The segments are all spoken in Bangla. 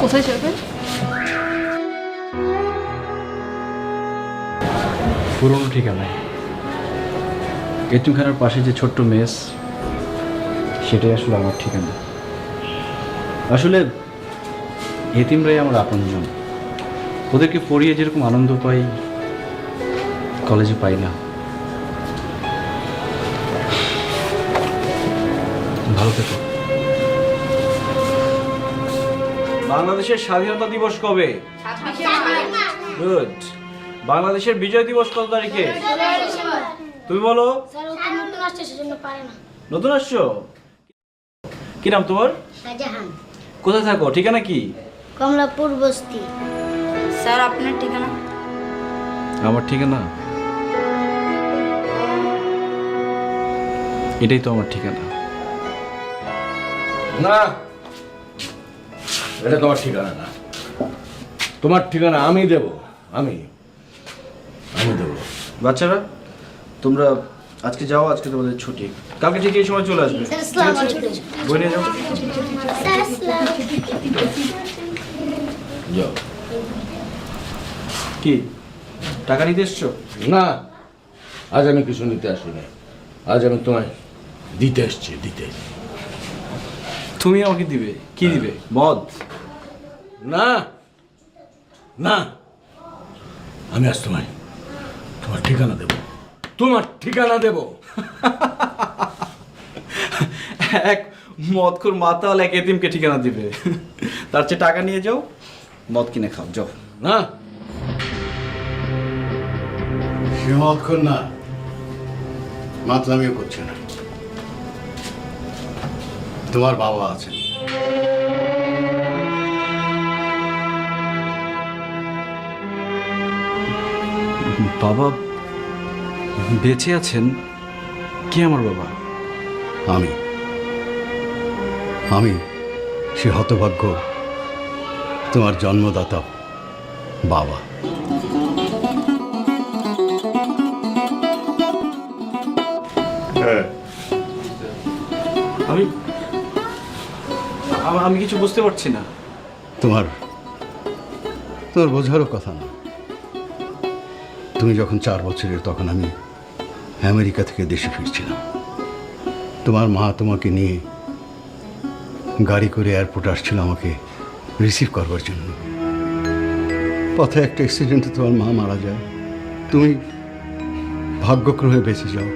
কোথায় যাবে? পুরনো ঠিকানায় এতিমখানার পাশে যে ছোট্ট মেস, সেটাই আসলে আমার ঠিকানা। আসলে এতিমরাই আমার আপনজন। ওদেরকে পড়িয়ে যেরকম আনন্দ পাই, কলেজে পাই না। ভালো থেকো। বাংলাদেশের স্বাধীনতা দিবস কবে? গুড। বাংলাদেশের বিজয় দিবস কত তারিখে? তুমি বলো। নতুন আসছো? কি নাম তোমার? শাহজাহান। কোথায় থাকো? ঠিকানা কি? কমলাপুর বস্তি। স্যার আপনার ঠিকানা? আমার ঠিকানা এটাই তো আমার ঠিকানা। না, এটা তোমার ঠিকানা না। তোমার ঠিকানা আমি দেব। আমি দেবো। বাচ্চারা তোমরা আজকে যাও, আজকে তোমাদের ছুটি। কালকে ঠিক এই সময় চলে আসবে। বই নিয়ে যাও। যাও। কি টাকা নিতে এসছো? না, আজ আমি কিছু নিতে আসিনি। আজ আমি তোমায় দিতে এসছি, দিতে। তুমি আমাকে দিবে? কি দিবে? মদ? না না, আমি আজ তোমায় তোমার ঠিকানা দেব। তোমার ঠিকানা দেব। এক মদখোর মাতাল এক এতিমকে ঠিকানা দিবে? তার চেয়ে টাকা নিয়ে যাও, মদ কিনে খাও, যাও। না, সে মতক্ষণ না, মাতলামিও করছে না। তোমার বাবা আছেন। বাবা বেঁচে আছেন? কে আমার বাবা? আমি সে হতভাগ্য, তোমার জন্মদাতা বাবা। আমি আমি কিছু বুঝতে পারছি না। তোমার বোঝারও কথা না। তুমি যখন 4 বছরের, তখন আমি আমেরিকা থেকে দেশে ফিরছিলাম। তোমার মা তোমাকে নিয়ে গাড়ি করে এয়ারপোর্ট আসছিল আমাকে রিসিভ করবার জন্য। পথে একটা অ্যাক্সিডেন্টে তোমার মা মারা যায়। তুমি ভাগ্যক্রমে বেঁচে যাও।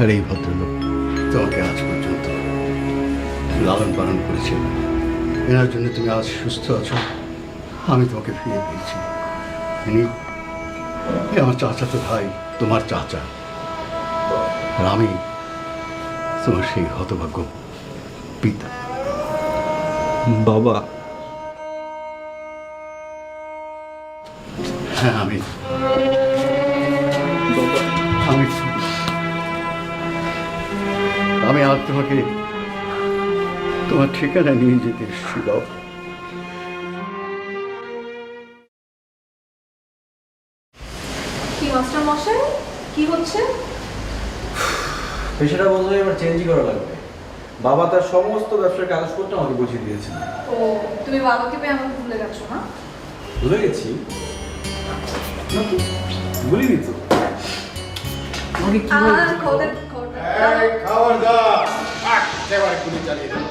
আর এই ভদ্রলোক তোমাকে আজ পর্যন্ত লালন পালন করেছে। এনার জন্য তুমি আজ সুস্থ আছো। আমি তোমাকে ফিরে পেয়েছি। ইনি আমার চাচাতো ভাই, তোমার চাচা। আর আমি তোমার সেই হতভাগ্য পিতা। বাবা? হ্যাঁ, আমি আজ তোমাকে তোমার ঠিকানা নিয়ে যেতে এসেছি। বাবা, কি মাস্টার মশাই, কি হচ্ছে? পেশাটা বন্ধ হয়ে এবার চেঞ্জই করা লাগবে। বাবা তার সমস্ত ব্যবসার কাগজপত্র আমাকে বুঝিয়ে দিয়েছেন। ও, তুমি বাবাকে পেয়ে আমাকে ভুলে গেছো না? ভুলে গেছি না তো, ভুলিনি তো। খবরদার খাবার দাও, একেবারে গুলি চালিয়ে দেবো।